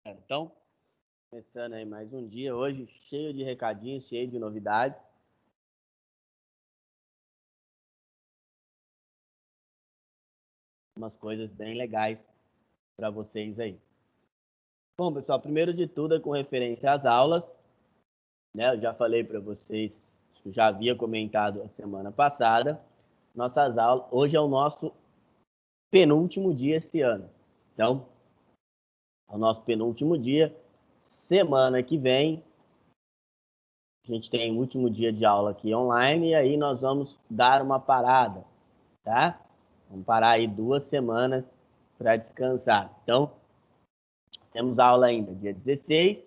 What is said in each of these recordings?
Então, começando aí mais um dia hoje, cheio de recadinhos, cheio de novidades. Umas coisas bem legais para vocês aí. Bom, pessoal, primeiro de tudo é com referência às aulas, né? Eu já falei para vocês, já havia comentado a semana passada, nossas aulas, hoje é o nosso penúltimo dia esse ano. Então, é o nosso penúltimo dia. Semana que vem, a gente tem o último dia de aula aqui online e aí nós vamos dar uma parada, tá? Vamos parar aí 2 semanas para descansar. Então, temos aula ainda dia 16,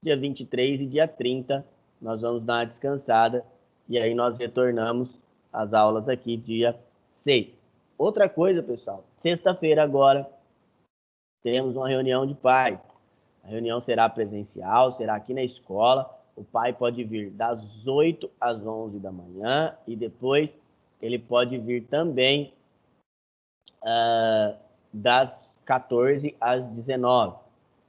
dia 23 e dia 30. Nós vamos dar uma descansada e aí nós retornamos às aulas aqui dia 6. Outra coisa, pessoal, sexta-feira agora teremos uma reunião de pais. A reunião será presencial, será aqui na escola. O pai pode vir das 8 às 11 da manhã e depois ele pode vir também das 14 às 19.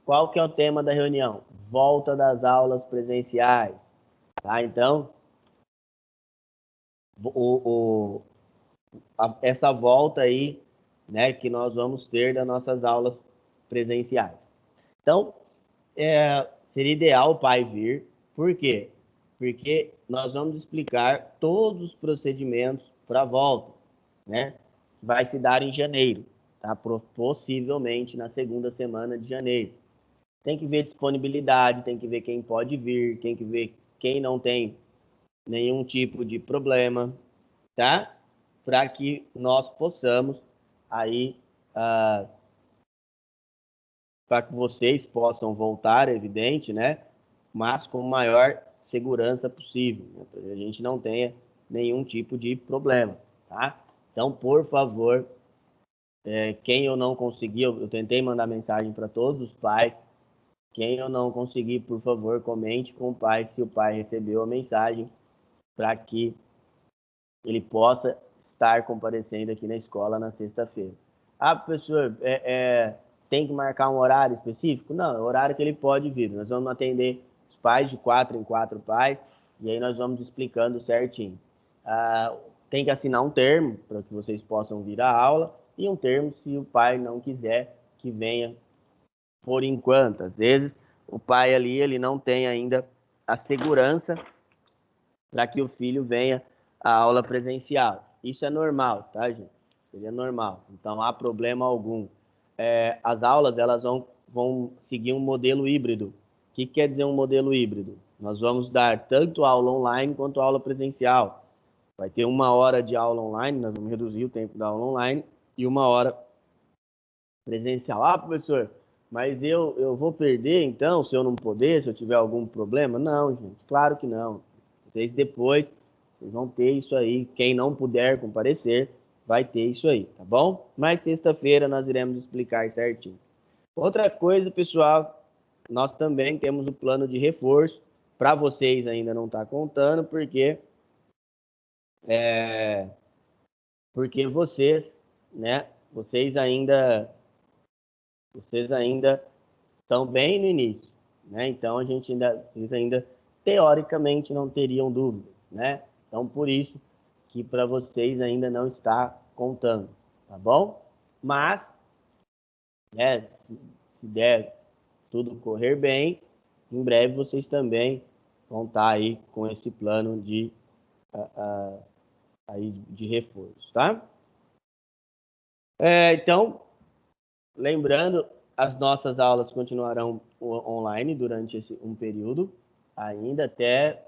Qual que é o tema da reunião? Volta das aulas presenciais. Tá? Então, essa volta aí, né, que nós vamos ter das nossas aulas presenciais. Então, seria ideal o pai vir. Por quê? Porque nós vamos explicar todos os procedimentos para a volta, né? Vai se dar em janeiro, tá? Possivelmente na segunda semana de janeiro. Tem que ver disponibilidade, tem que ver quem pode vir, tem que ver quem não tem nenhum tipo de problema, tá? Para que nós possamos aí, para que vocês possam voltar, é evidente, né? Mas com maior segurança possível, né? Para que a gente não tenha nenhum tipo de problema, tá? Então, por favor, quem eu não consegui, eu tentei mandar mensagem para todos os pais. Quem eu não conseguir, por favor, comente com o pai se o pai recebeu a mensagem para que ele possa estar comparecendo aqui na escola na sexta-feira. Ah, professor, tem que marcar um horário específico? Não, é o horário que ele pode vir. Nós vamos atender os pais de 4 em 4 pais e aí nós vamos explicando certinho. Tem que assinar um termo para que vocês possam vir à aula e um termo se o pai não quiser que venha por enquanto. Às vezes o pai ali ele não tem ainda a segurança para que o filho venha à aula presencial. Isso é normal, tá, gente? Seria normal. Então, não há problema algum. As aulas elas vão seguir um modelo híbrido. O que quer dizer um modelo híbrido? Nós vamos dar tanto aula online quanto aula presencial. Vai ter 1 hora de aula online, nós vamos reduzir o tempo da aula online, e 1 hora presencial. Ah, professor, mas eu vou perder então se eu não poder, se eu tiver algum problema? Não, gente, claro que não. Vocês depois, vocês vão ter isso aí. Quem não puder comparecer, vai ter isso aí, tá bom? Mas sexta-feira nós iremos explicar certinho. Outra coisa, pessoal, nós também temos o plano de reforço. Para vocês ainda não está contando, porque vocês, né? Vocês ainda estão bem no início, né? Então vocês ainda teoricamente não teriam dúvida, né? Então por isso que para vocês ainda não está contando, tá bom? Mas, né, se der tudo correr bem, em breve vocês também vão estar aí com esse plano aí de reforço, tá? Então, lembrando, as nossas aulas continuarão online durante um período, ainda até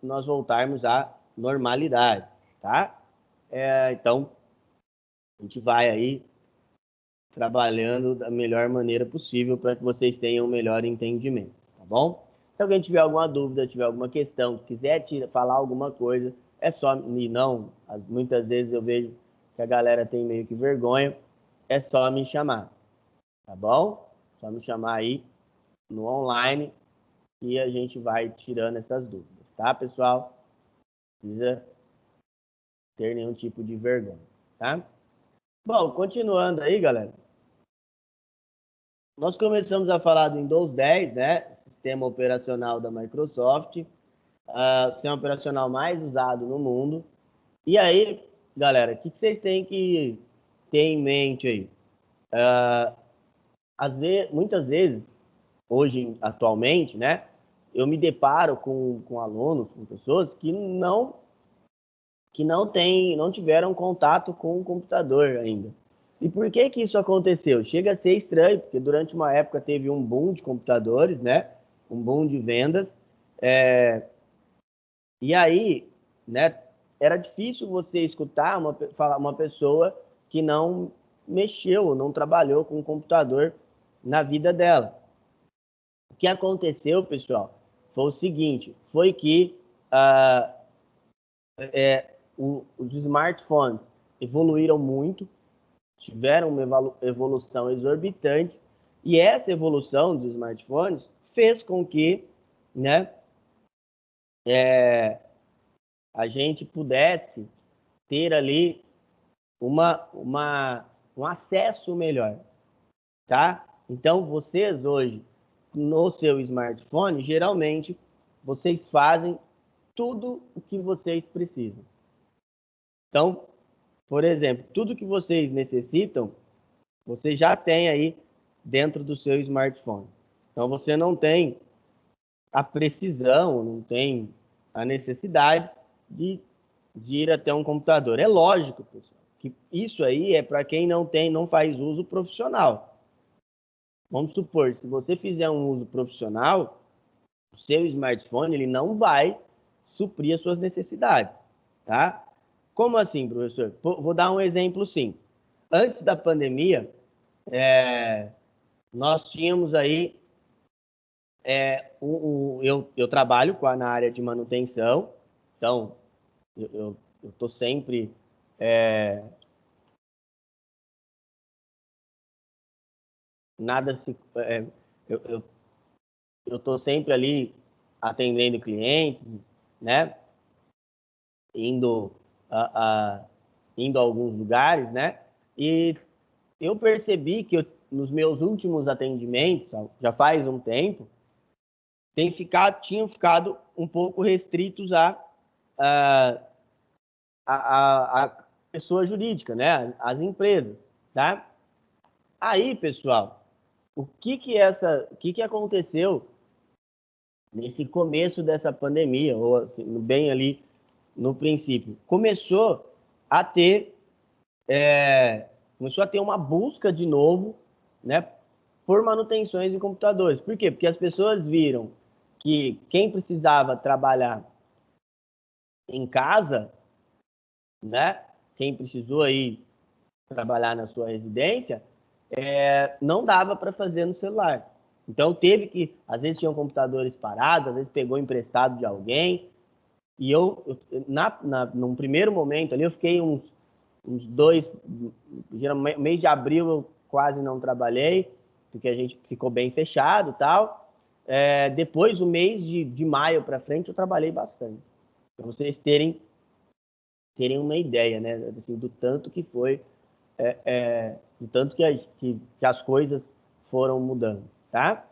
nós voltarmos à normalidade, tá? Então, a gente vai aí trabalhando da melhor maneira possível para que vocês tenham um melhor entendimento, tá bom? Se alguém tiver alguma dúvida, tiver alguma questão, quiser falar alguma coisa, é só me não. Muitas vezes eu vejo que a galera tem meio que vergonha, é só me chamar, tá bom? Só me chamar aí no online e a gente vai tirando essas dúvidas, tá, pessoal? Não precisa ter nenhum tipo de vergonha, tá? Bom, continuando aí, galera. nós começamos a falar do Windows 10, né? Sistema operacional da Microsoft, sistema operacional mais usado no mundo. E aí, galera, o que vocês têm que ter em mente aí? Muitas vezes, hoje, atualmente, né? Eu me deparo com alunos, com pessoas que não tiveram contato com o computador ainda. E por que que isso aconteceu? Chega a ser estranho, porque durante uma época teve um boom de computadores, né? Um boom de vendas. E aí, né? Era difícil você escutar uma pessoa que não mexeu, não trabalhou com o computador na vida dela. O que aconteceu, pessoal, foi o seguinte, foi que os smartphones evoluíram muito, tiveram uma evolução exorbitante, e essa evolução dos smartphones fez com que, né, a gente pudesse ter ali um acesso melhor, tá? Então, vocês hoje, no seu smartphone, geralmente, vocês fazem tudo o que vocês precisam. Então, por exemplo, tudo que vocês necessitam, você já tem aí dentro do seu smartphone. Então, você não tem a precisão, não tem a necessidade de ir até um computador. É lógico, pessoal, que isso aí é para quem não faz uso profissional. Vamos supor, se você fizer um uso profissional, o seu smartphone ele não vai suprir as suas necessidades, tá? Como assim, professor? Vou dar um exemplo, sim. Antes da pandemia, nós tínhamos aí, eu trabalho na área de manutenção, então eu estou sempre nada se, eu estou sempre ali atendendo clientes, né? Indo indo a alguns lugares, né? E eu percebi que nos meus últimos atendimentos, já faz um tempo, tinham ficado um pouco restritos a pessoa jurídica, né? As empresas, tá? Aí, pessoal, o que aconteceu nesse começo dessa pandemia, ou assim, bem ali no princípio? Começou a ter uma busca de novo, né, por manutenções em computadores. Por quê? Porque as pessoas viram que quem precisava trabalhar em casa, né, quem precisou aí trabalhar na sua residência, não dava para fazer no celular. Então teve que, às vezes tinham computadores parados, às vezes pegou emprestado de alguém. E num primeiro momento ali, eu fiquei uns 2, geralmente, mês de abril eu quase não trabalhei, porque a gente ficou bem fechado e tal. Depois, o mês de maio para frente, eu trabalhei bastante. Para vocês terem uma ideia, né, assim, do tanto que foi, do tanto que as coisas foram mudando, tá?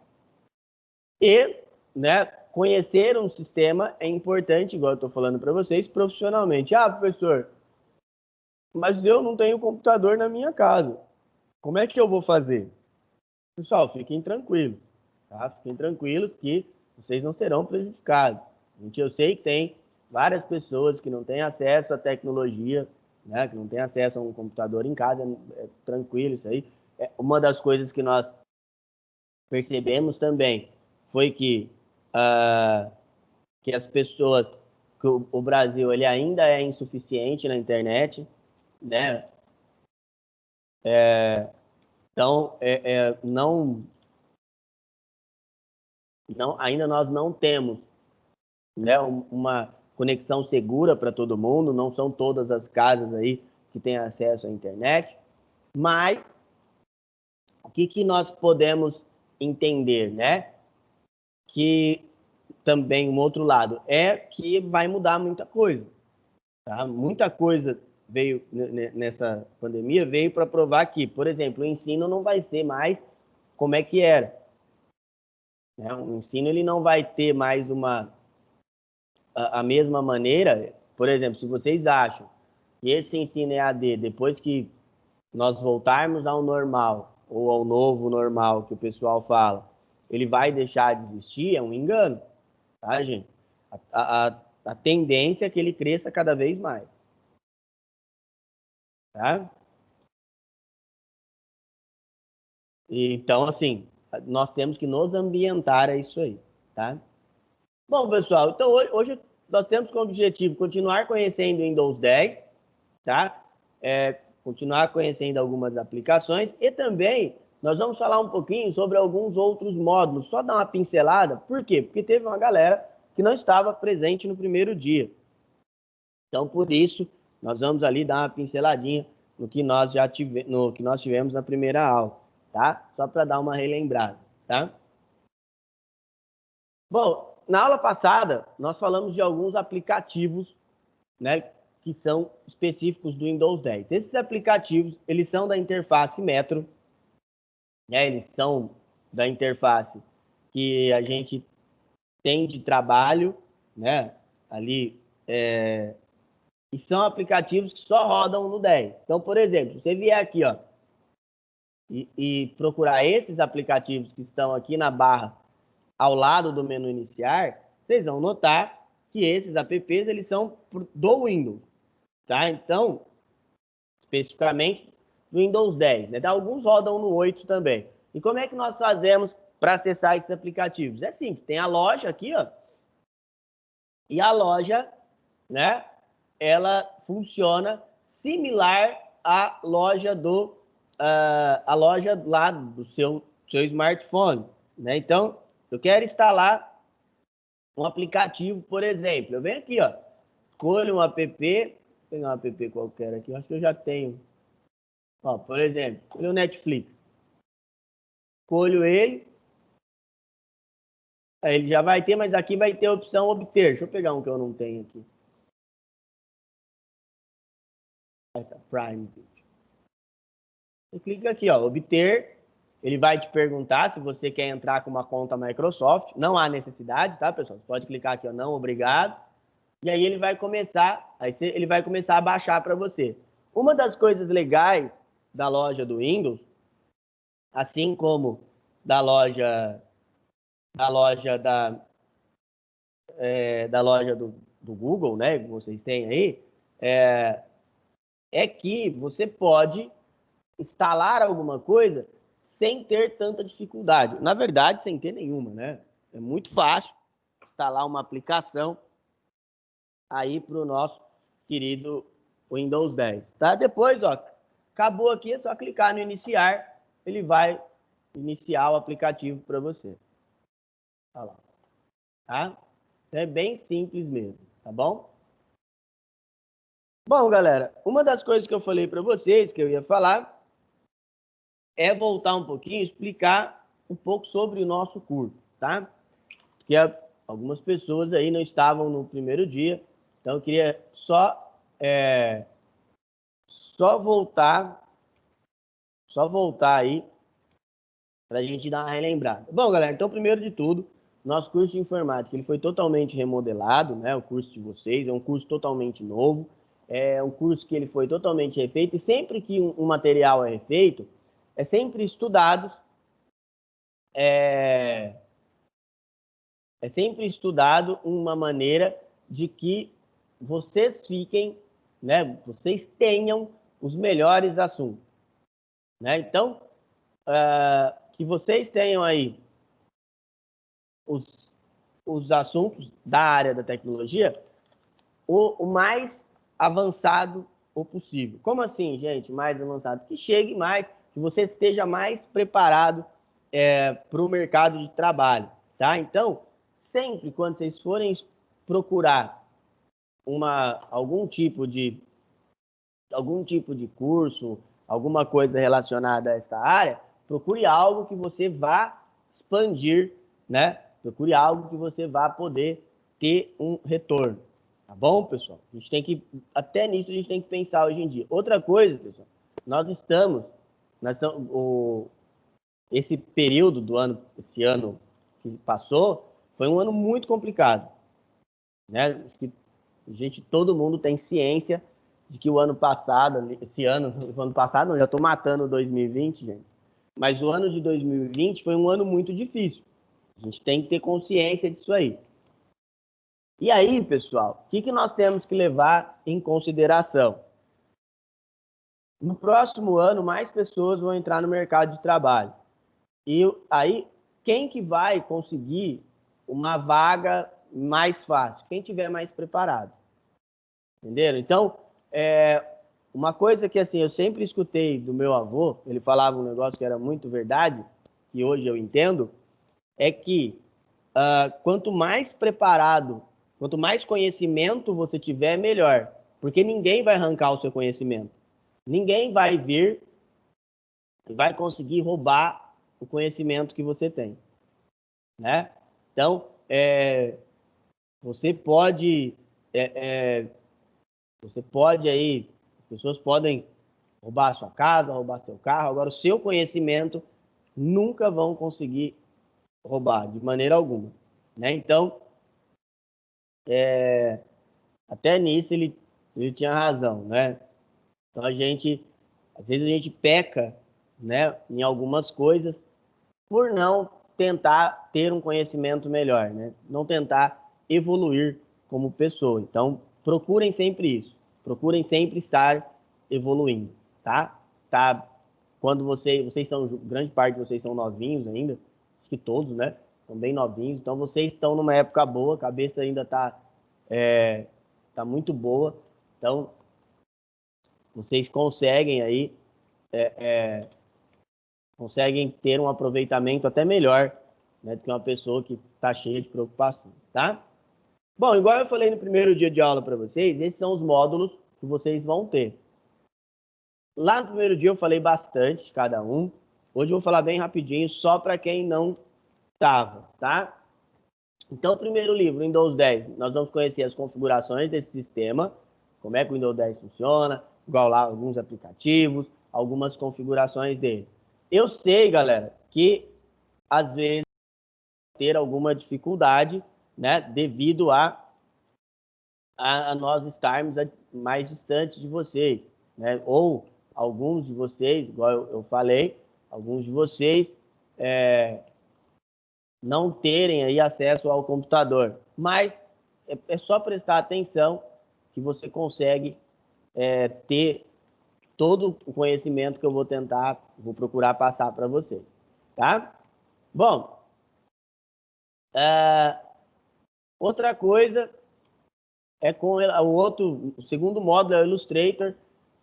E, né, conhecer um sistema é importante, igual eu estou falando para vocês, profissionalmente. Ah, professor, mas eu não tenho computador na minha casa. Como é que eu vou fazer? Pessoal, fiquem tranquilos, tá? Fiquem tranquilos que vocês não serão prejudicados. Eu sei que tem várias pessoas que não têm acesso à tecnologia, né? Que não têm acesso a um computador em casa, tranquilo isso aí. Uma das coisas que nós percebemos também foi que as pessoas, que o Brasil ele ainda é insuficiente na internet, né? Então, ainda nós não temos, né, uma conexão segura para todo mundo, não são todas as casas aí que têm acesso à internet, mas o que nós podemos entender, né? Que também um outro lado é que vai mudar muita coisa, tá? Muita coisa nessa pandemia veio para provar que, por exemplo, o ensino não vai ser mais como é que era. Né? O ensino ele não vai ter mais a mesma maneira. Por exemplo, se vocês acham que esse ensino EAD, depois que nós voltarmos ao normal, ou ao novo normal que o pessoal fala, ele vai deixar de existir, é um engano, tá, gente? A tendência é que ele cresça cada vez mais. Tá? Então, assim, nós temos que nos ambientar a isso aí, tá? Bom, pessoal, então hoje nós temos como objetivo continuar conhecendo o Windows 10, tá? Continuar conhecendo algumas aplicações e também nós vamos falar um pouquinho sobre alguns outros módulos, só dar uma pincelada. Por quê? Porque teve uma galera que não estava presente no primeiro dia. Então, por isso, nós vamos ali dar uma pinceladinha no que nós tivemos na primeira aula, tá? Só para dar uma relembrada, tá? Bom, na aula passada, nós falamos de alguns aplicativos, né, que são específicos do Windows 10. Esses aplicativos, eles são da interface Metro, né, eles são da interface que a gente tem de trabalho, né, ali, e são aplicativos que só rodam no 10. Então, por exemplo, se você vier aqui, ó, e procurar esses aplicativos que estão aqui na barra ao lado do menu iniciar, vocês vão notar que esses apps eles são do Windows, tá? Então, especificamente do Windows 10, né? Alguns rodam no 8 também. E como é que nós fazemos para acessar esses aplicativos? É simples, tem a loja aqui, ó. E a loja, né, ela funciona similar à loja a loja lá do seu smartphone, né? Então, eu quero instalar um aplicativo, por exemplo. Eu venho aqui, ó, escolho um app, vou pegar um app qualquer aqui, acho que eu já tenho. Ó, por exemplo, escolho o Netflix. Escolho ele. Aí ele já vai ter, mas aqui vai ter a opção obter. Deixa eu pegar um que eu não tenho aqui. Essa Prime Video. Você clica aqui, ó, obter. Ele vai te perguntar se você quer entrar com uma conta Microsoft. Não há necessidade, tá, pessoal? Você pode clicar aqui, ó, não, obrigado. E aí ele vai começar a baixar para você. Uma das coisas legais da loja do Windows, assim como da loja do Google, né, que vocês têm aí, é que você pode instalar alguma coisa sem ter tanta dificuldade. Na verdade, sem ter nenhuma, né? É muito fácil instalar uma aplicação aí para o nosso querido Windows 10, tá? Depois, ó, acabou aqui, é só clicar no iniciar, ele vai iniciar o aplicativo para você. Olha lá, tá? É bem simples mesmo, tá bom? Bom, galera, uma das coisas que eu falei para vocês, que eu ia falar, é voltar um pouquinho, explicar um pouco sobre o nosso curso, tá? Porque algumas pessoas aí não estavam no primeiro dia, então eu queria só voltar aí para a gente dar uma relembrada. Bom, galera, então primeiro de tudo, nosso curso de informática ele foi totalmente remodelado, né? O curso de vocês é um curso totalmente novo, é um curso que ele foi totalmente refeito e sempre que um material é refeito, é sempre estudado uma maneira de que vocês fiquem, né? Vocês tenham os melhores assuntos, né? Então, que vocês tenham aí os assuntos da área da tecnologia o mais avançado o possível. Como assim, gente, mais avançado? Que chegue mais, que você esteja mais preparado para o mercado de trabalho, tá? Então, sempre quando vocês forem procurar algum tipo de curso, alguma coisa relacionada a essa área, procure algo que você vá expandir, né? Procure algo que você vá poder ter um retorno. Tá bom, pessoal? A gente tem que, até nisso a gente tem que pensar hoje em dia. Outra coisa, pessoal, esse período do ano, esse ano que passou, foi um ano muito complicado, né? Acho que todo mundo tem ciência de que o ano passado, o ano passado, não, já estou matando 2020, gente, mas o ano de 2020 foi um ano muito difícil. A gente tem que ter consciência disso aí. E aí, pessoal, o que nós temos que levar em consideração? No próximo ano, mais pessoas vão entrar no mercado de trabalho. E aí, quem que vai conseguir uma vaga mais fácil? Quem tiver mais preparado. Entenderam? Então, uma coisa que assim, eu sempre escutei do meu avô, ele falava um negócio que era muito verdade, que hoje eu entendo, é que quanto mais preparado, quanto mais conhecimento você tiver, melhor. Porque ninguém vai arrancar o seu conhecimento. Ninguém vai vir e vai conseguir roubar o conhecimento que você tem, né? Então, você pode aí, as pessoas podem roubar a sua casa, roubar seu carro, agora o seu conhecimento nunca vão conseguir roubar, de maneira alguma, né? Então, até nisso ele tinha razão, né? Então, às vezes a gente peca, né, em algumas coisas por não tentar ter um conhecimento melhor, né? Não tentar evoluir como pessoa. Então, procurem sempre isso. Procurem sempre estar evoluindo, tá? Quando vocês são, grande parte de vocês são novinhos ainda, acho que todos, né? São bem novinhos, então vocês estão numa época boa, a cabeça ainda tá muito boa, então vocês conseguem aí conseguem ter um aproveitamento até melhor, né, do que uma pessoa que está cheia de preocupação, tá? Bom, igual eu falei no primeiro dia de aula para vocês, esses são os módulos que vocês vão ter. Lá no primeiro dia eu falei bastante de cada um. Hoje eu vou falar bem rapidinho, só para quem não estava, tá? Então, o primeiro livro, Windows 10, nós vamos conhecer as configurações desse sistema, como é que o Windows 10 funciona, igual lá alguns aplicativos, algumas configurações dele. Eu sei, galera, que às vezes ter alguma dificuldade, né, devido a nós estarmos mais distantes de vocês, né? Ou alguns de vocês, igual eu falei, alguns de vocês não terem aí acesso ao computador. Mas é só prestar atenção que você consegue ter todo o conhecimento que eu vou procurar passar para vocês, tá? Bom, outra coisa é com o segundo módulo é o Illustrator.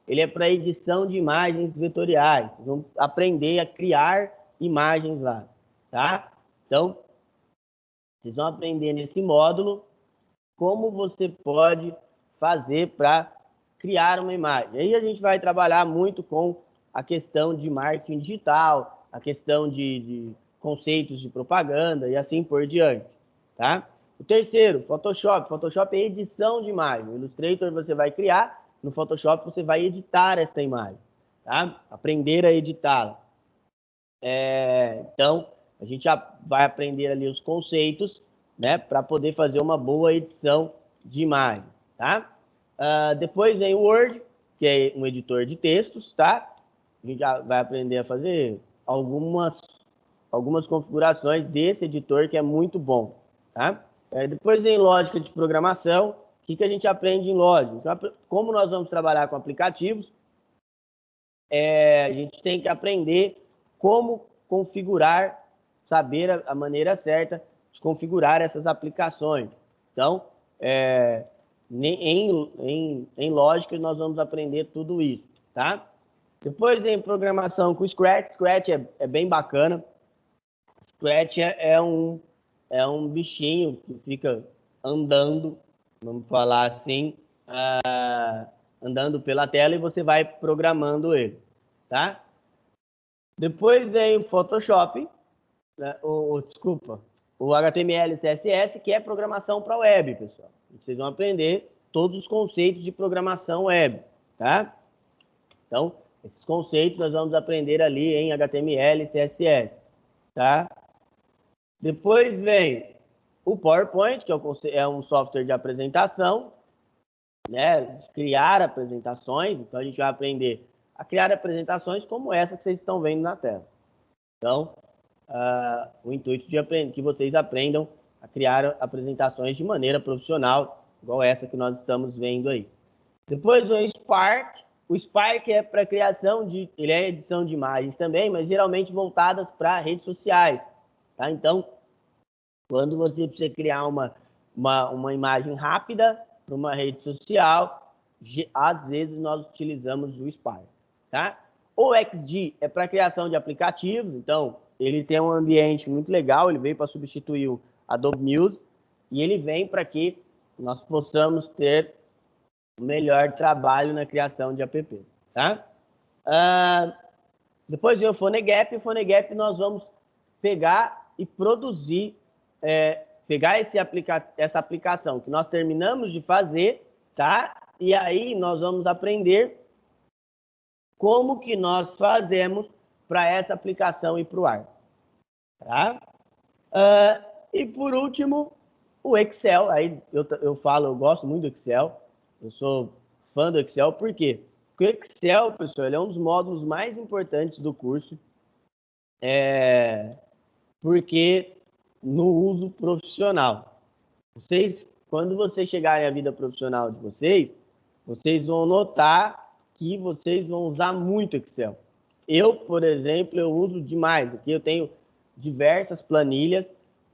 Ele é para edição de imagens vetoriais. Vamos aprender a criar imagens lá, tá? Então, vocês vão aprender nesse módulo como você pode fazer para criar uma imagem. Aí a gente vai trabalhar muito com a questão de marketing digital, a questão de conceitos de propaganda e assim por diante, tá? O terceiro, Photoshop. Photoshop é edição de imagem. No Illustrator você vai criar, no Photoshop você vai editar esta imagem, tá? Aprender a editá-la. Então, a gente já vai aprender ali os conceitos, né, para poder fazer uma boa edição de imagem, tá? Depois vem o Word, que é um editor de textos, tá? A gente já vai aprender a fazer algumas configurações desse editor que é muito bom, tá? Depois vem lógica de programação. O que a gente aprende em lógica? Então, como nós vamos trabalhar com aplicativos, a gente tem que aprender como configurar, saber a maneira certa de configurar essas aplicações. Então, em lógica, nós vamos aprender tudo isso, tá? Depois em programação com Scratch. Scratch é bem bacana. Scratch é um bichinho que fica andando, vamos falar assim, andando pela tela e você vai programando ele, tá? Depois vem o Photoshop, né? Desculpa, o HTML e CSS, que é programação para web, pessoal. Vocês vão aprender todos os conceitos de programação web, tá? Então, esses conceitos nós vamos aprender ali em HTML e CSS. tá? Depois vem o PowerPoint, que é um software de apresentação, né? Criar apresentações. Então, a gente vai aprender a criar apresentações como essa que vocês estão vendo na tela. Então, o intuito de aprender, que vocês aprendam a criar apresentações de maneira profissional, igual essa que nós estamos vendo aí. Depois o Spark. O Spark é para criação de... Ele é edição de imagens também, mas geralmente voltadas para redes sociais. Tá? Então, quando você precisa criar uma imagem rápida para uma rede social, às vezes nós utilizamos o Spark. Tá? O XD é para criação de aplicativos. Então, ele tem um ambiente muito legal. Ele veio para substituir o Adobe Music. E ele vem para que nós possamos ter melhor trabalho na criação de apps, tá? Depois vem o PhoneGap. O PhoneGap nós vamos pegar e produzir, pegar essa aplicação que nós terminamos de fazer, tá? E aí nós vamos aprender como que nós fazemos para essa aplicação ir para o ar, tá? E por último, o Excel. Aí eu falo, eu gosto muito do Excel. Eu sou fã do Excel, por quê? Porque o Excel, pessoal, ele é um dos módulos mais importantes do curso, porque no uso profissional. Quando vocês chegarem à vida profissional de vocês, vocês vão notar que vocês vão usar muito Excel. Eu, por exemplo, eu uso demais. Aqui eu tenho diversas planilhas.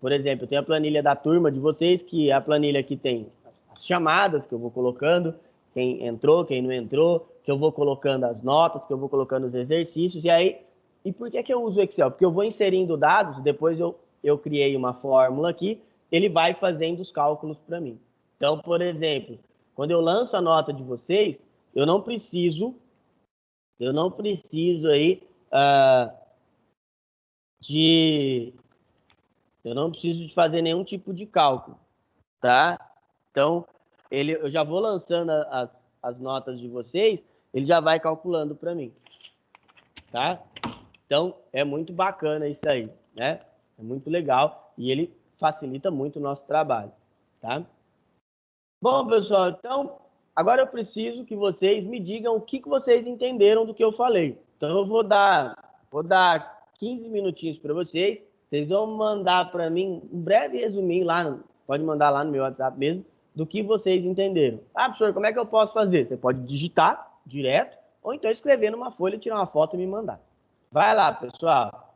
Por exemplo, eu tenho a planilha da turma de vocês, que é a planilha que tem as chamadas que eu vou colocando, quem entrou, quem não entrou, que eu vou colocando as notas, que eu vou colocando os exercícios. E por que eu uso o Excel? Porque eu vou inserindo dados, depois eu criei uma fórmula aqui, ele vai fazendo os cálculos para mim. Então, por exemplo, quando eu lanço a nota de vocês, eu não preciso aí de eu não preciso de fazer nenhum tipo de cálculo, tá? Então, eu já vou lançando as notas de vocês, ele já vai calculando para mim, tá? Então, é muito bacana isso aí, né? É muito legal e ele facilita muito o nosso trabalho, tá? Bom, pessoal, então, agora eu preciso que vocês me digam o que vocês entenderam do que eu falei. Então, eu vou dar 15 minutinhos para vocês. Vocês vão mandar para mim um breve resuminho lá, pode mandar lá no meu WhatsApp mesmo, do que vocês entenderam. Ah, professor, como é que eu posso fazer? Você pode digitar direto, ou então escrever numa folha, tirar uma foto e me mandar. Vai lá, pessoal.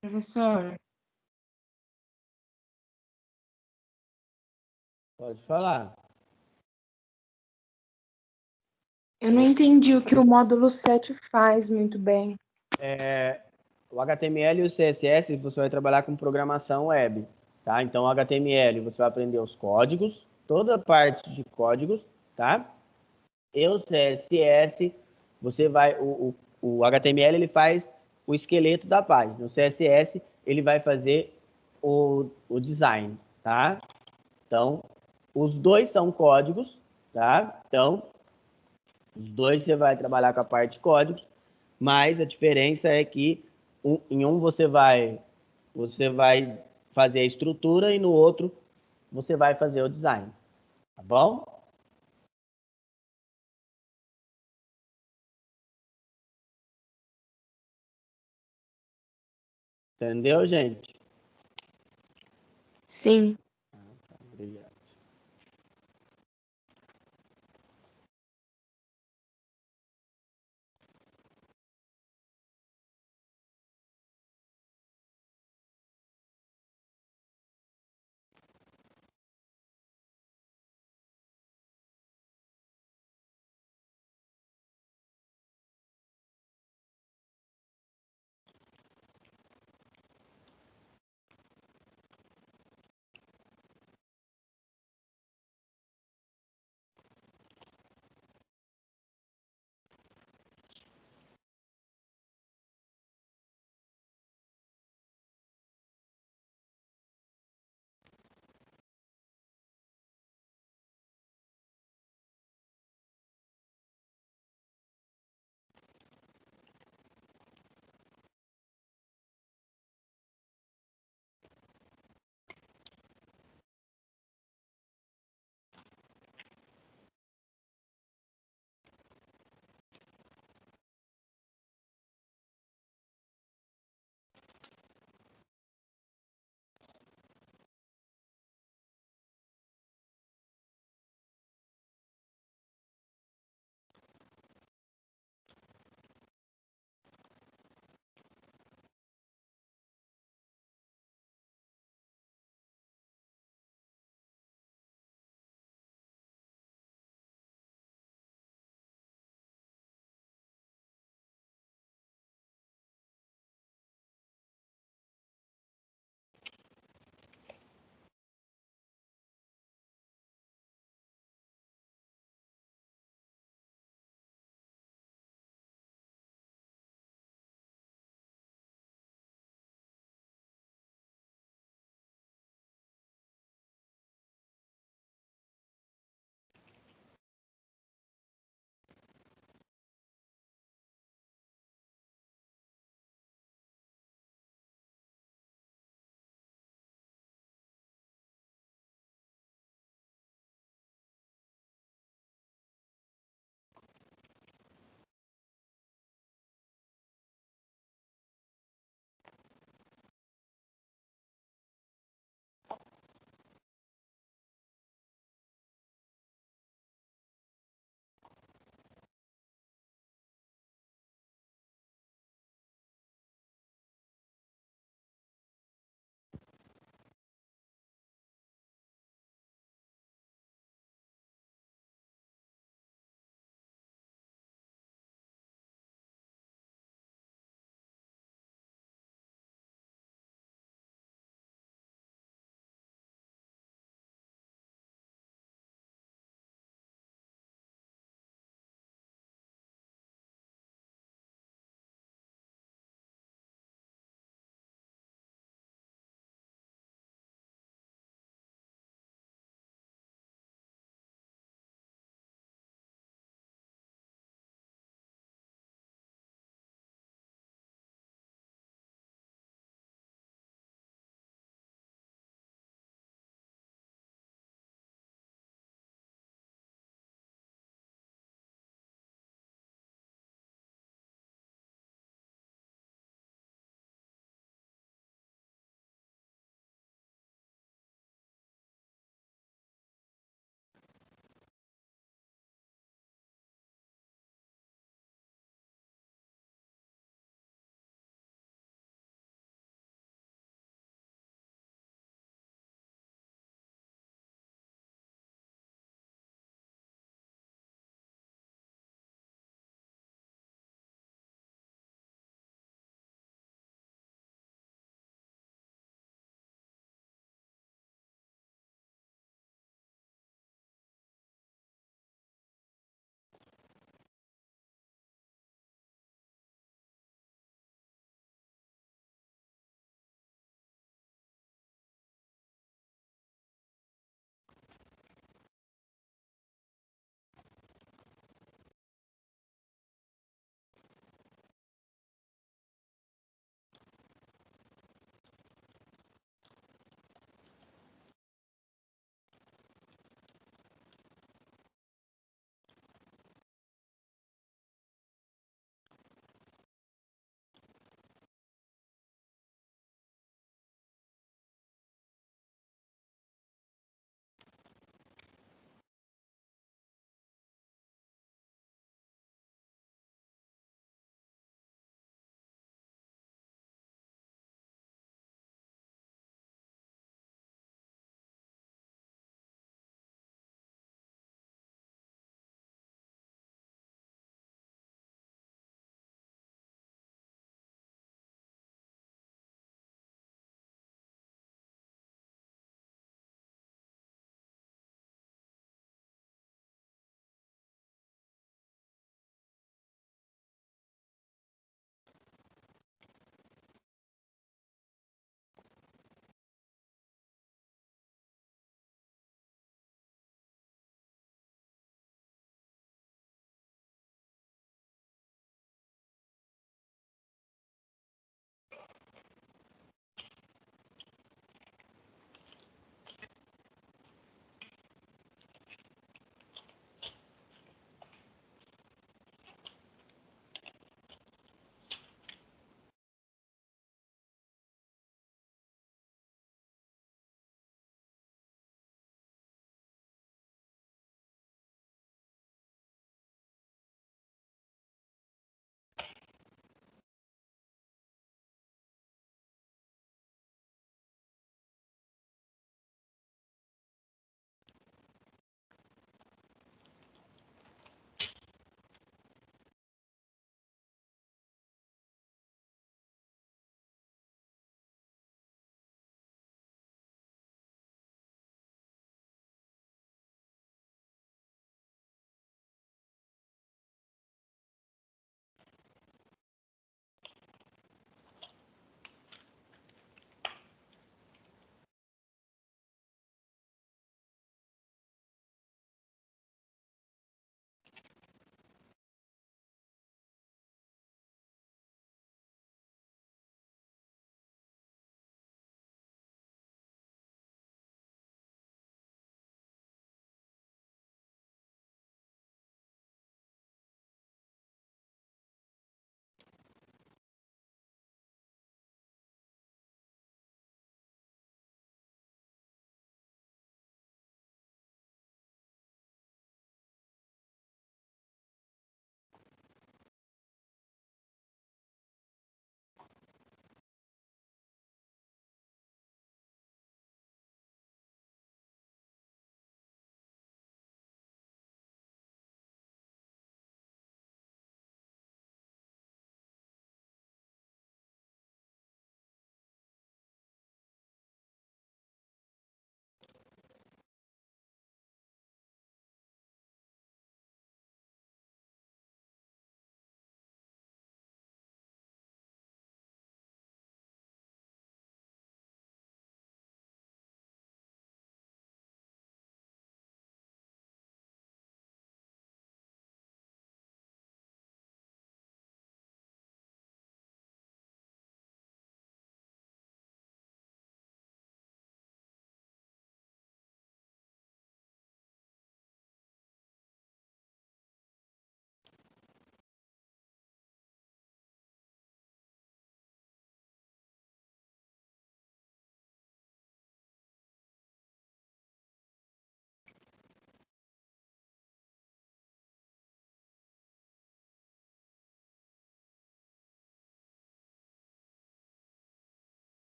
Professor, Pode falar. eu não entendi o que o módulo 7 faz muito bem. O HTML e o CSS, você vai trabalhar com programação web, tá? Então, o HTML, você vai aprender os códigos, toda a parte de códigos, tá? E o CSS, você vai... O HTML, ele faz o esqueleto da página. O CSS, ele vai fazer o design, tá? Então, os dois são códigos, tá? Então, os dois você vai trabalhar com a parte de códigos, mas a diferença é que em um você vai fazer a estrutura e no outro você vai fazer o design, tá bom? Entendeu, gente? Sim. Obrigado.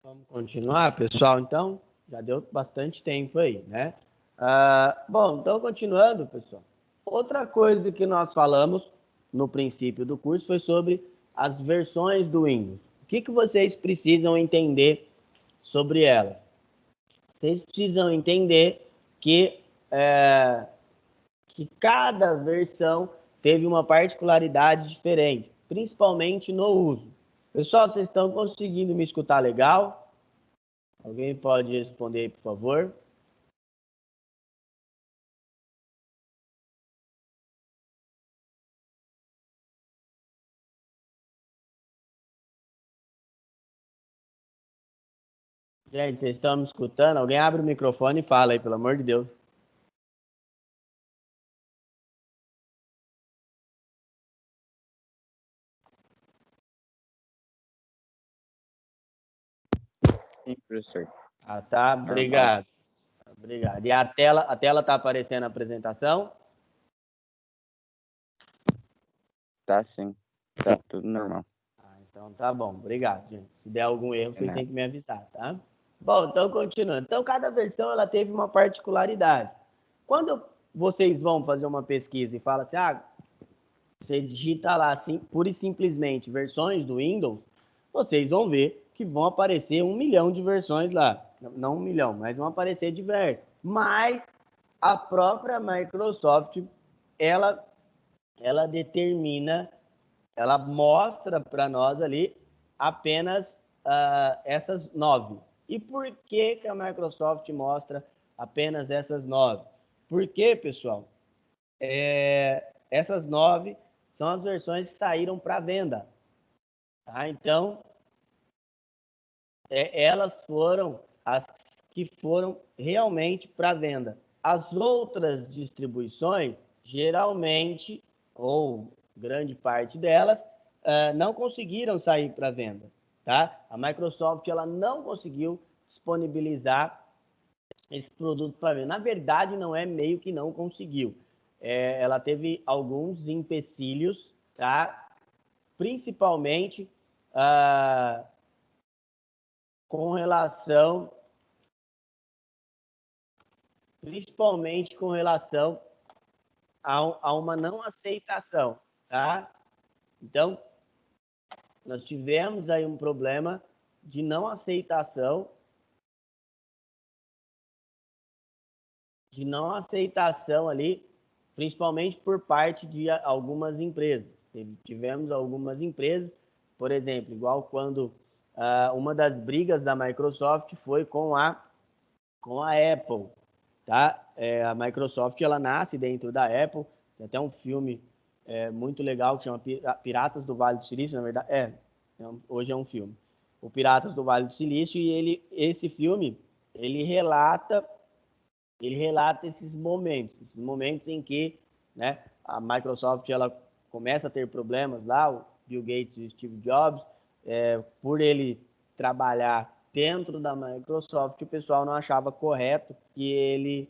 Vamos continuar, pessoal? Então, já deu bastante tempo aí, né? Bom, então, continuando, pessoal. Outra coisa que nós falamos no princípio do curso foi sobre as versões do Windows. O que vocês precisam entender sobre elas? Vocês precisam entender que cada versão teve uma particularidade diferente, principalmente no uso. Pessoal, vocês estão conseguindo me escutar legal? Alguém pode responder aí, por favor? Gente, vocês estão me escutando? Alguém abre o microfone e fala aí, pelo amor de Deus. Sim, professor. Ah, tá. Obrigado. Obrigado. E a tela tá aparecendo a apresentação? Tá sim. Tá tudo normal. Então tá bom. Obrigado, gente. Se der algum erro, vocês têm que me avisar, tá? Bom, então continuando. Então, cada versão ela teve uma particularidade. Quando vocês vão fazer uma pesquisa e fala assim, você digita lá, assim, pura e simplesmente, versões do Windows, vocês vão ver que vão aparecer 1 milhão de versões lá. Não 1 milhão, mas vão aparecer diversas. Mas a própria Microsoft, ela determina, ela mostra para nós ali apenas essas 9. E por que a Microsoft mostra apenas essas 9? Porque, pessoal, essas 9 são as versões que saíram para venda. Tá? Então, elas foram as que foram realmente para venda. As outras distribuições, geralmente, ou grande parte delas, não conseguiram sair para venda. Tá? A Microsoft ela não conseguiu disponibilizar esse produto para venda. Na verdade, não é meio que não conseguiu. Ela teve alguns empecilhos, tá? Principalmente com relação a uma não aceitação, tá? Então, nós tivemos aí um problema de não aceitação, ali, principalmente por parte de algumas empresas. Tivemos algumas empresas, por exemplo, igual quando uma das brigas da Microsoft foi com a Apple, tá? A Microsoft ela nasce dentro da Apple, tem até um filme muito legal que chama Piratas do Vale do Silício, na verdade, hoje é um filme. O Piratas do Vale do Silício, e esse filme, ele relata esses momentos em que, né, a Microsoft ela começa a ter problemas lá, o Bill Gates e o Steve Jobs, por ele trabalhar dentro da Microsoft, o pessoal não achava correto que ele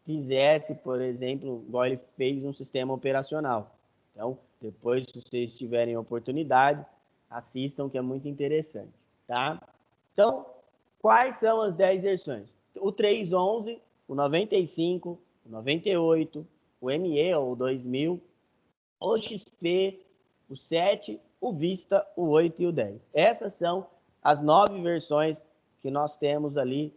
fizesse, por exemplo, igual ele fez um sistema operacional. Então, depois, se vocês tiverem oportunidade, assistam, que é muito interessante, tá? Então, quais são as 10 versões? O 3.11, o 95, o 98, o ME, ou 2000, o XP, o 7, o Vista, o 8 e o 10. Essas são as 9 versões que nós temos ali,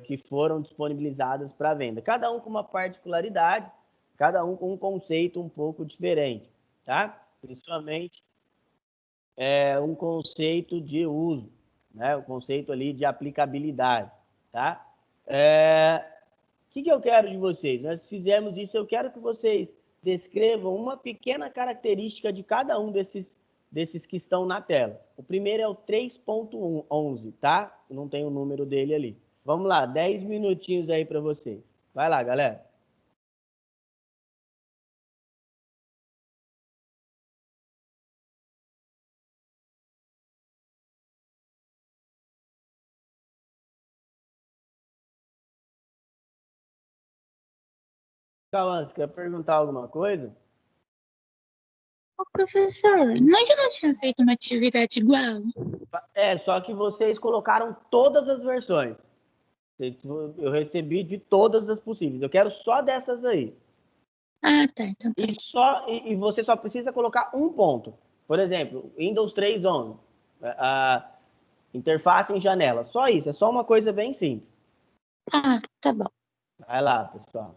que foram disponibilizadas para venda. Cada um com uma particularidade, cada um com um conceito um pouco diferente, tá? Principalmente um conceito de uso, né? O conceito ali de aplicabilidade, tá? O que eu quero de vocês? Nós fizemos isso, eu quero que vocês descrevam uma pequena característica de cada um desses que estão na tela. O primeiro é o 3.11, tá? Não tem o número dele ali. Vamos lá, 10 minutinhos aí para vocês. Vai lá, galera. Cauã, você quer perguntar alguma coisa? Ô, professor, mas eu não tinha feito uma atividade igual? Só que vocês colocaram todas as versões. Eu recebi de todas as possíveis. Eu quero só dessas aí. Ah, tá, então tá bom. E você só precisa colocar um ponto. Por exemplo, Windows 3.11. A interface em janela. Só isso. É só uma coisa bem simples. Ah, tá bom. Vai lá, pessoal.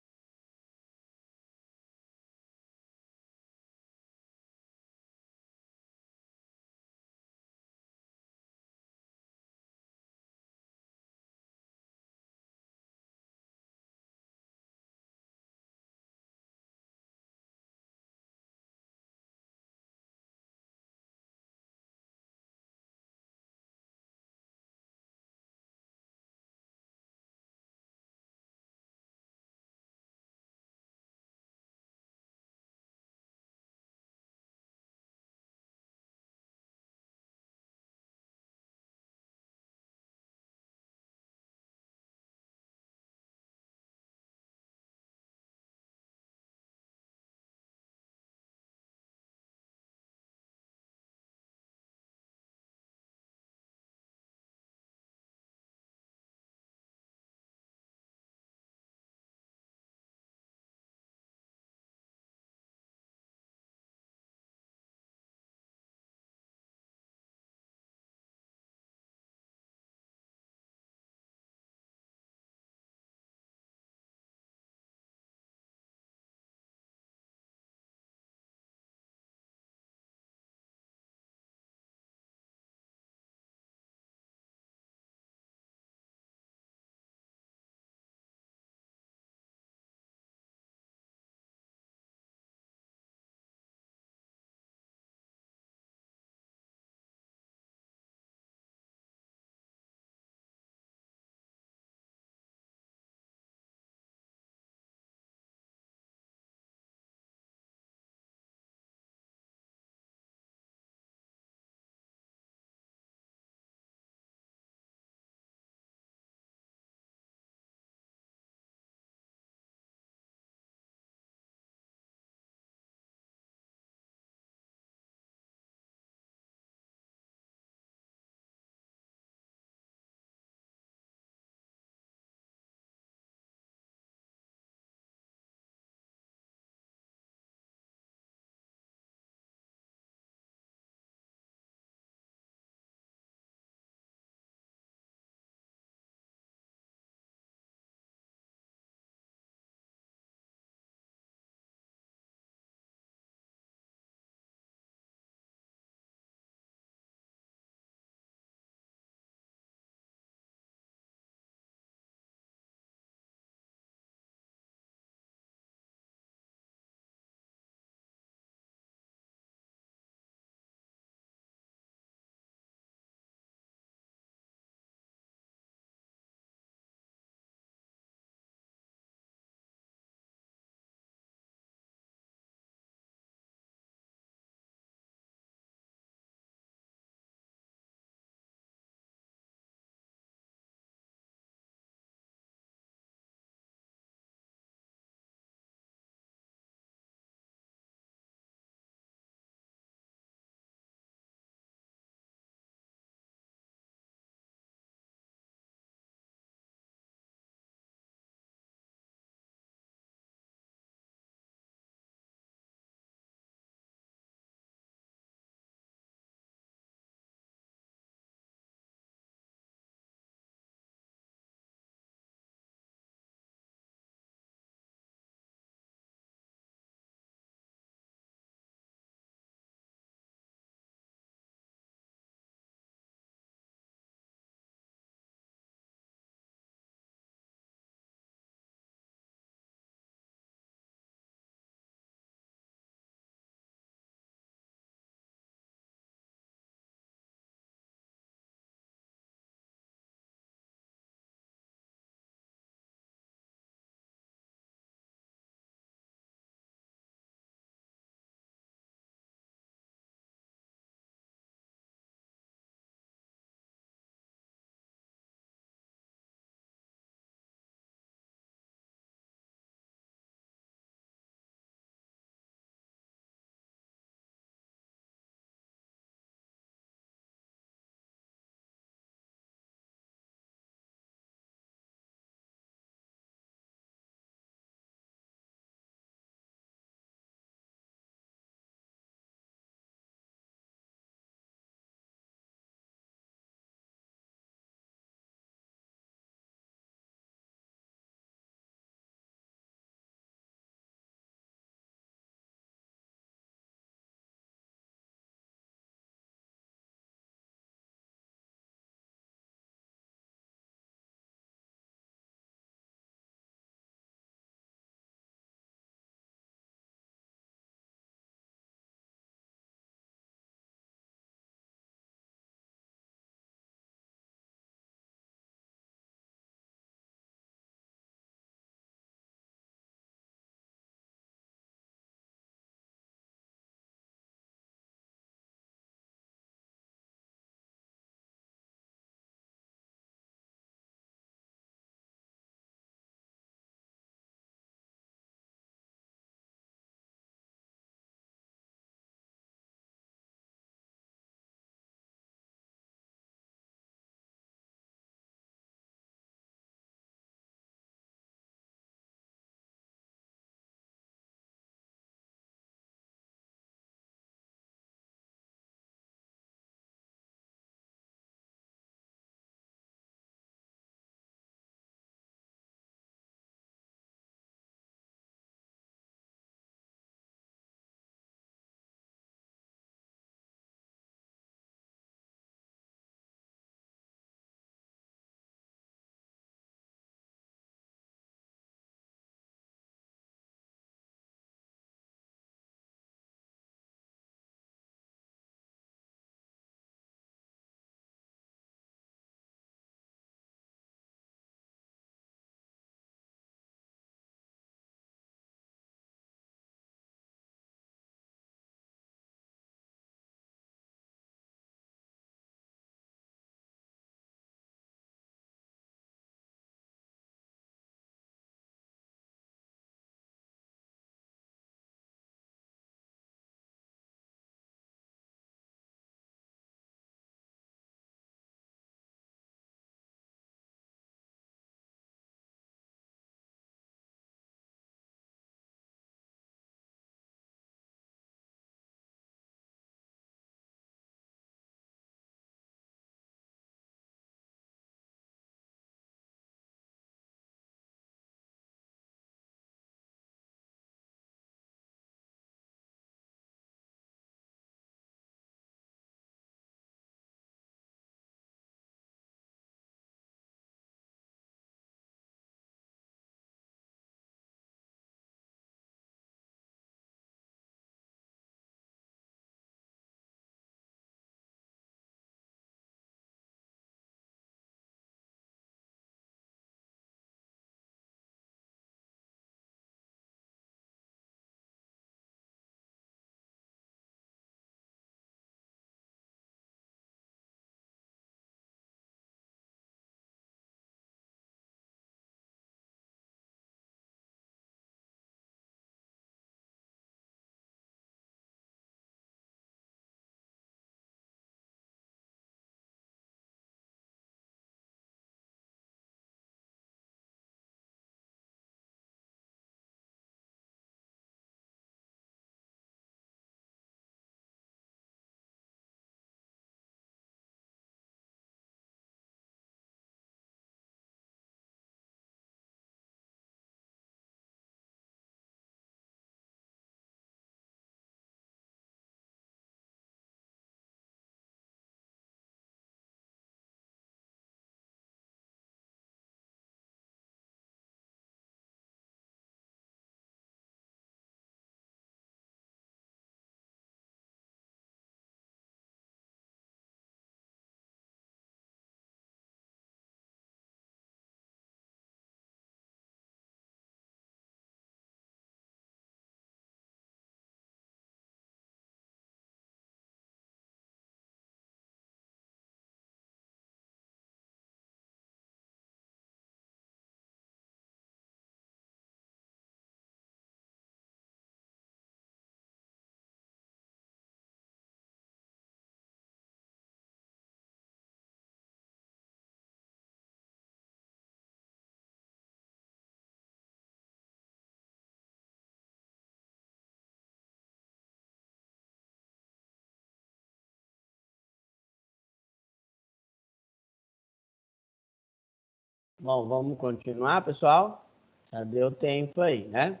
Bom, vamos continuar, pessoal? Já deu tempo aí, né?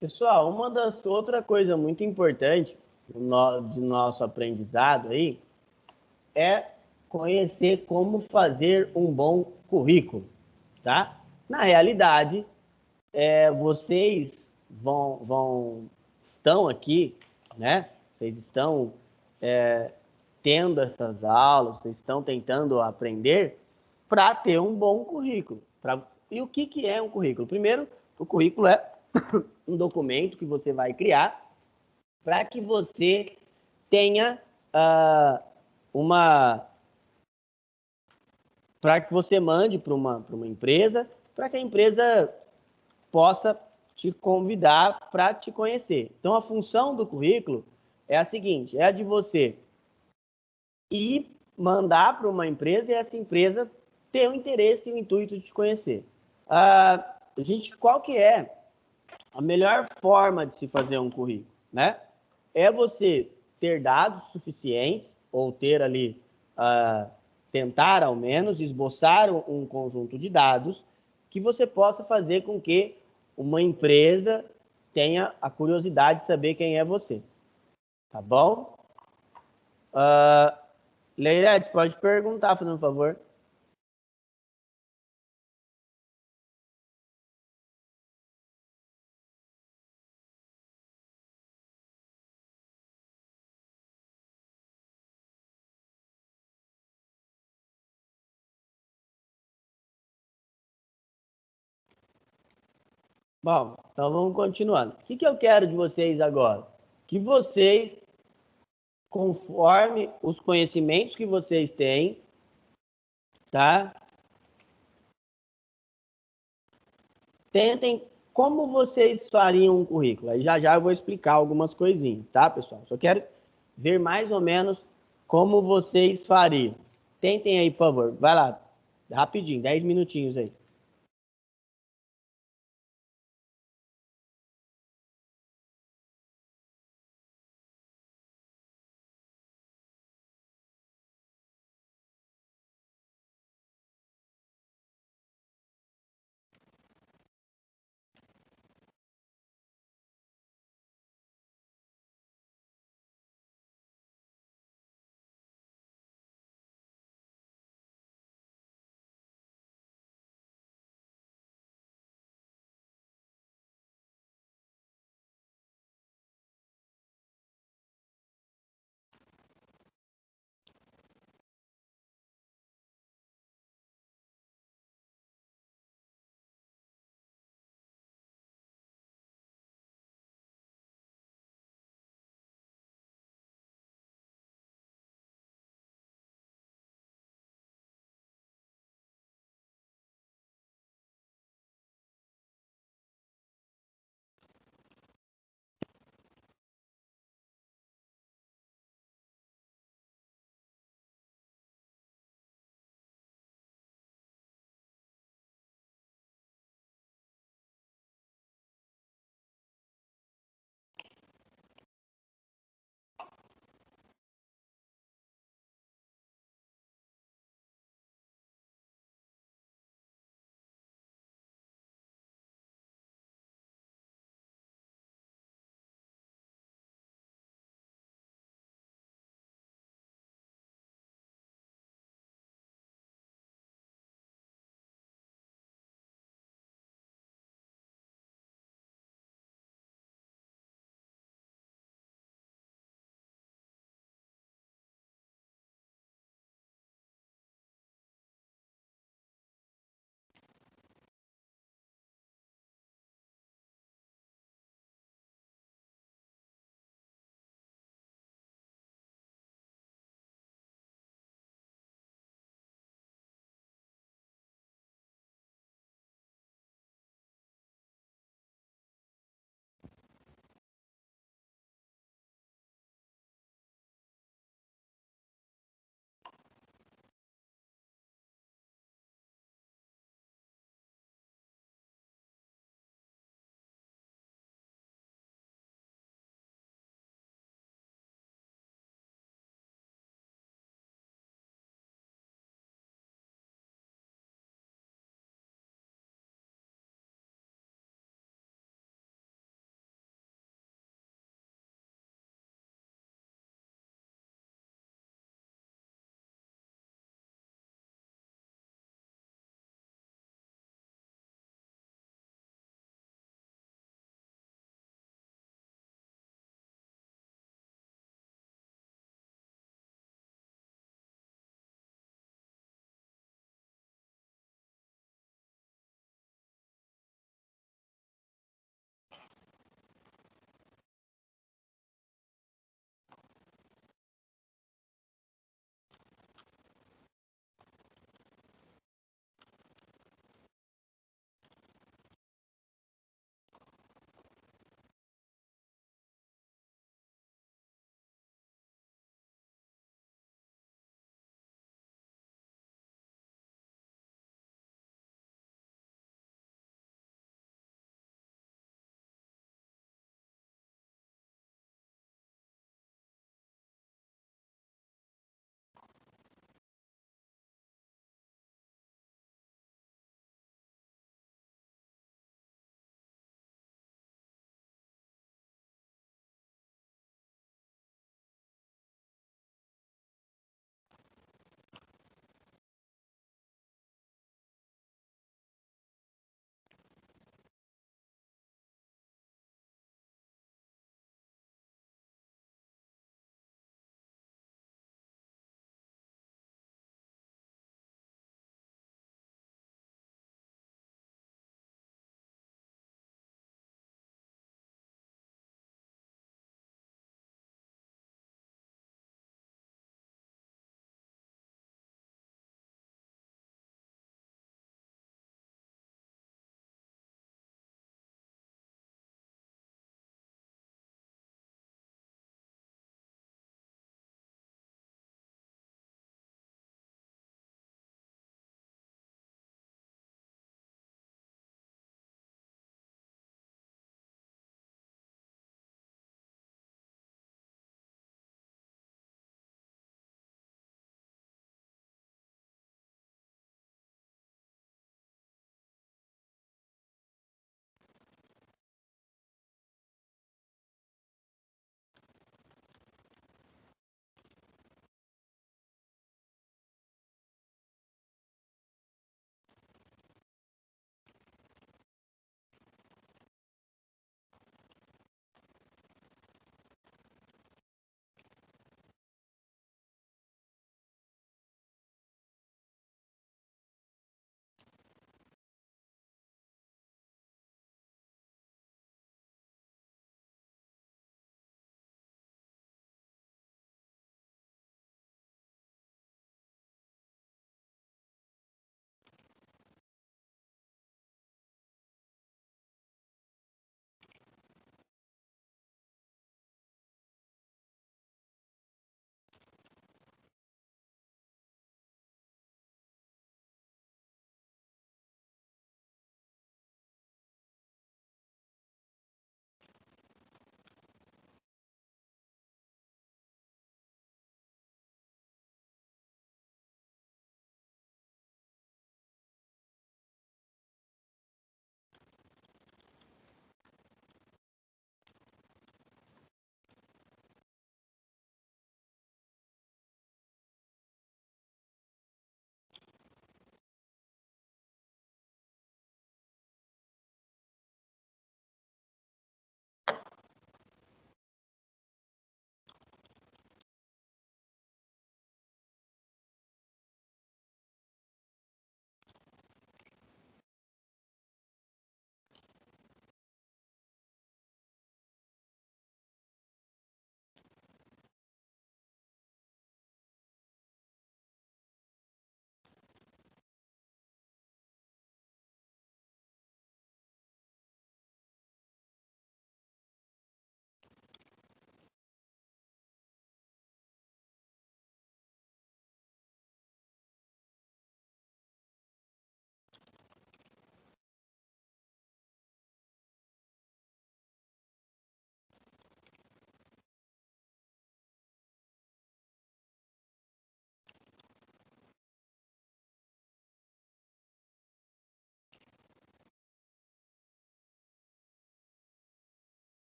Pessoal, outra coisa muito importante de nosso aprendizado aí é conhecer como fazer um bom currículo, tá? Na realidade, vocês estão aqui, né? Vocês estão tendo essas aulas, vocês estão tentando aprender para ter um bom currículo. E o que é um currículo? Primeiro, o currículo é um documento que você vai criar para que você tenha para que você mande para uma empresa, para que a empresa possa te convidar para te conhecer. Então, a função do currículo é a seguinte: é a de você ir mandar para uma empresa e essa empresa ter o interesse e o intuito de te conhecer. Qual que é a melhor forma de se fazer um currículo, né? É você ter dados suficientes, ou ter ali, tentar ao menos esboçar um conjunto de dados que você possa fazer com que uma empresa tenha a curiosidade de saber quem é você. Tá bom? Leirete, pode perguntar, fazendo um favor. Bom, então vamos continuando. O que eu quero de vocês agora? Que vocês, conforme os conhecimentos que vocês têm, tá? Tentem como vocês fariam um currículo. Aí já eu vou explicar algumas coisinhas, tá, pessoal? Só quero ver mais ou menos como vocês fariam. Tentem aí, por favor. Vai lá. Rapidinho, 10 minutinhos aí.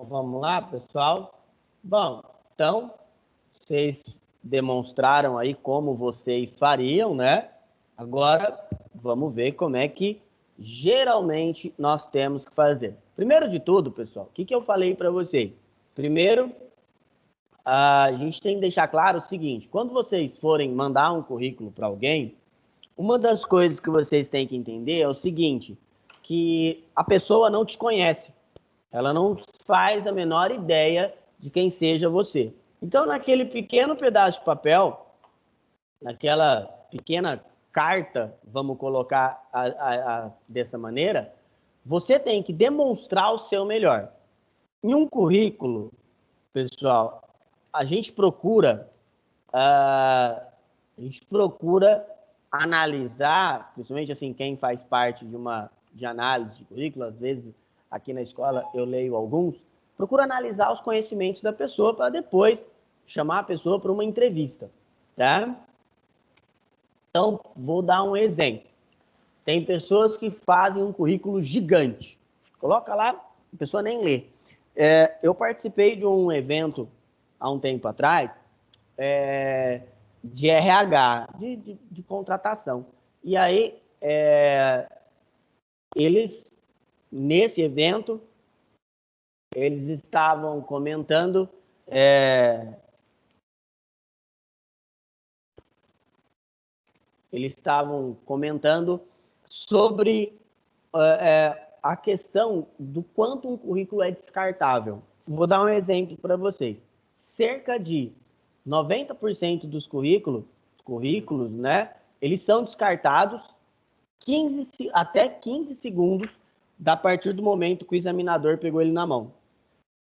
Então, vamos lá, pessoal. Bom, então, vocês demonstraram aí como vocês fariam, né? Agora, vamos ver como é que geralmente nós temos que fazer. Primeiro de tudo, pessoal, o que eu falei para vocês? Primeiro, a gente tem que deixar claro o seguinte: quando vocês forem mandar um currículo para alguém, uma das coisas que vocês têm que entender é o seguinte, que a pessoa não te conhece. Ela não faz a menor ideia de quem seja você. Então, naquele pequeno pedaço de papel, naquela pequena carta, vamos colocar dessa maneira, você tem que demonstrar o seu melhor. Em um currículo, pessoal, a gente procura analisar, principalmente assim, quem faz parte de análise de currículo, às vezes aqui na escola eu leio alguns, procura analisar os conhecimentos da pessoa para depois chamar a pessoa para uma entrevista, tá? Então, vou dar um exemplo. Tem pessoas que fazem um currículo gigante. Coloca lá, a pessoa nem lê. Eu participei de um evento há um tempo atrás, de RH, de contratação. E aí, nesse evento, eles estavam comentando sobre a questão do quanto um currículo é descartável. Vou dar um exemplo para vocês. Cerca de 90% dos currículos, né, eles são descartados até 15 segundos a partir do momento que o examinador pegou ele na mão.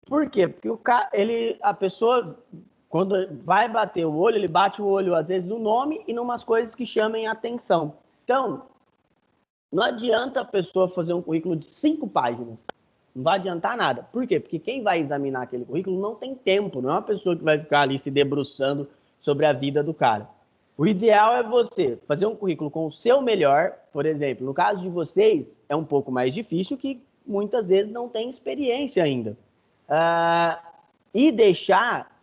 Por quê? Porque a pessoa, quando vai bater o olho, ele bate o olho, às vezes, no nome e em umas coisas que chamem a atenção. Então, não adianta a pessoa fazer um currículo de 5 páginas. Não vai adiantar nada. Por quê? Porque quem vai examinar aquele currículo não tem tempo, não é uma pessoa que vai ficar ali se debruçando sobre a vida do cara. O ideal é você fazer um currículo com o seu melhor, por exemplo, no caso de vocês, é um pouco mais difícil, que muitas vezes não tem experiência ainda. E deixar,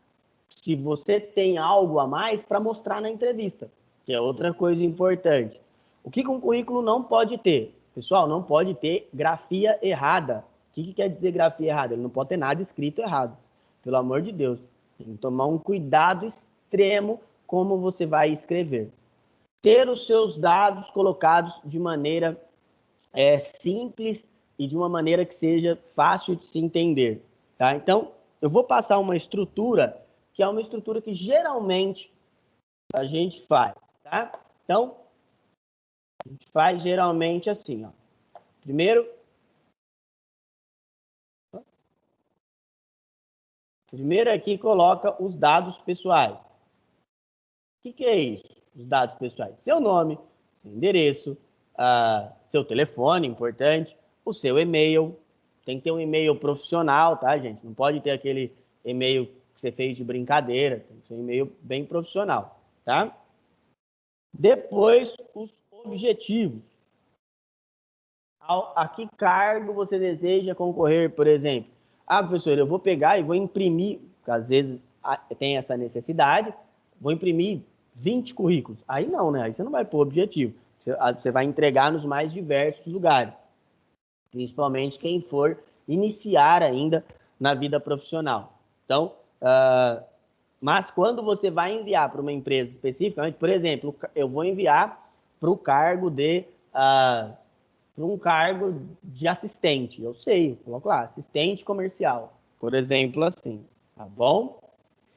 se você tem algo a mais, para mostrar na entrevista, que é outra coisa importante. O que um currículo não pode ter? Pessoal, não pode ter grafia errada. O que quer dizer grafia errada? Ele não pode ter nada escrito errado. Pelo amor de Deus. Tem que tomar um cuidado extremo como você vai escrever. Ter os seus dados colocados de maneira simples e de uma maneira que seja fácil de se entender. Tá? Então, eu vou passar uma estrutura, que é uma estrutura que geralmente a gente faz. Tá? Então, a gente faz geralmente assim, ó. Primeiro aqui coloca os dados pessoais. O que é isso? Os dados pessoais. Seu nome, seu endereço, seu telefone, importante, o seu e-mail. Tem que ter um e-mail profissional, tá, gente? Não pode ter aquele e-mail que você fez de brincadeira. Tem que ser um e-mail bem profissional, tá? Depois, os objetivos. A que cargo você deseja concorrer, por exemplo? Professor, eu vou pegar e vou imprimir, porque às vezes tem essa necessidade, vou imprimir 20 currículos. Aí não, né? Aí você não vai pôr objetivo. Você vai entregar nos mais diversos lugares. Principalmente quem for iniciar ainda na vida profissional. Então, mas quando você vai enviar para uma empresa especificamente, por exemplo, eu vou enviar para o cargo de assistente. Eu sei, eu coloco lá, assistente comercial, por exemplo, assim, tá bom?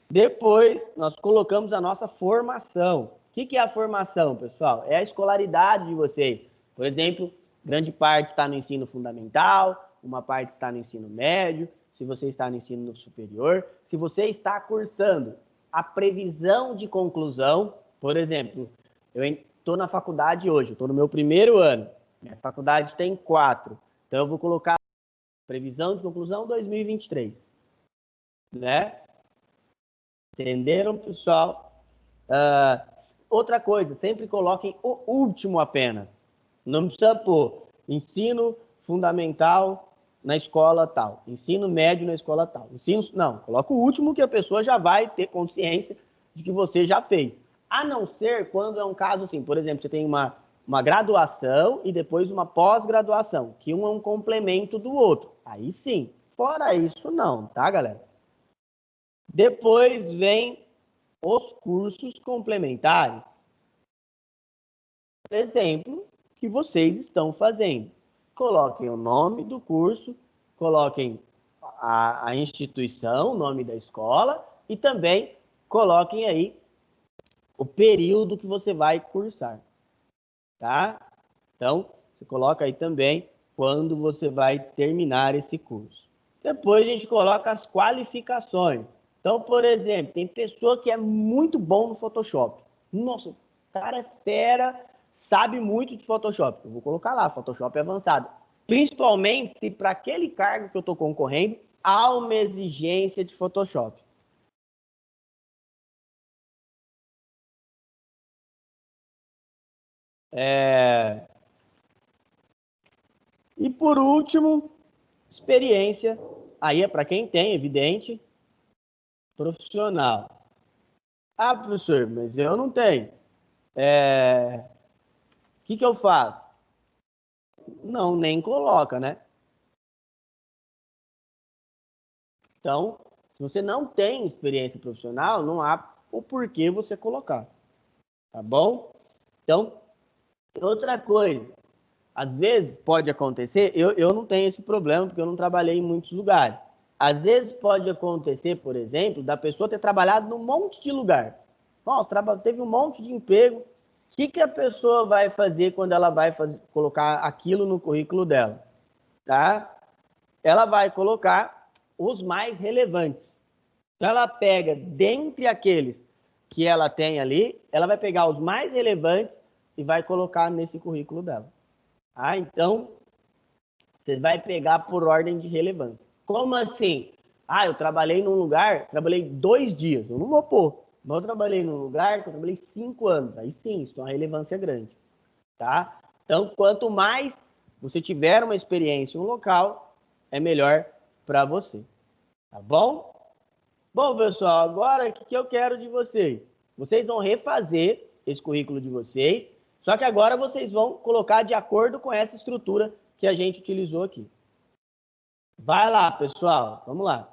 Depois, nós colocamos a nossa formação. O que é a formação, pessoal? É a escolaridade de vocês. Por exemplo, grande parte está no ensino fundamental, uma parte está no ensino médio, se você está no ensino superior, se você está cursando a previsão de conclusão, por exemplo, eu estou na faculdade hoje, estou no meu primeiro ano, minha faculdade tem 4, então eu vou colocar previsão de conclusão 2023, né? Entenderam, pessoal? Outra coisa, sempre coloquem o último apenas. Não precisa pôr ensino fundamental na escola tal, ensino médio na escola tal, não, coloca o último que a pessoa já vai ter consciência de que você já fez. A não ser quando é um caso assim, por exemplo, você tem uma graduação e depois uma pós-graduação, que um é um complemento do outro. Aí sim. Fora isso, não, tá, galera? Depois vem os cursos complementares. Por exemplo, que vocês estão fazendo. Coloquem o nome do curso, coloquem a instituição, o nome da escola e também coloquem aí o período que você vai cursar, tá? Então, você coloca aí também quando você vai terminar esse curso. Depois a gente coloca as qualificações. Então, por exemplo, tem pessoa que é muito bom no Photoshop. Nossa, o cara é fera, sabe muito de Photoshop. Eu vou colocar lá, Photoshop avançado. Principalmente se para aquele cargo que eu estou concorrendo, há uma exigência de Photoshop. E por último, experiência. Aí é para quem tem, evidente, profissional. Ah, professor, mas eu não tenho. O que eu faço? Não, nem coloca, né? Então, se você não tem experiência profissional, não há o porquê você colocar. Tá bom? Então, outra coisa. Às vezes pode acontecer, eu não tenho esse problema porque eu não trabalhei em muitos lugares. Às vezes pode acontecer, por exemplo, da pessoa ter trabalhado num monte de lugar. Nossa, teve um monte de emprego. O que a pessoa vai fazer quando ela vai colocar aquilo no currículo dela? Tá? Ela vai colocar os mais relevantes. Então, ela pega, dentre aqueles que ela tem ali, ela vai pegar os mais relevantes e vai colocar nesse currículo dela. Ah, então, você vai pegar por ordem de relevância. Como assim? Ah, eu trabalhei num lugar, trabalhei 2 dias. Eu não vou pôr. Mas eu trabalhei num lugar que eu trabalhei 5 anos. Aí sim, isso é uma relevância grande. Tá? Então, quanto mais você tiver uma experiência em um local, é melhor para você. Tá bom? Bom, pessoal, agora o que eu quero de vocês? Vocês vão refazer esse currículo de vocês, só que agora vocês vão colocar de acordo com essa estrutura que a gente utilizou aqui. Vai lá, pessoal, vamos lá.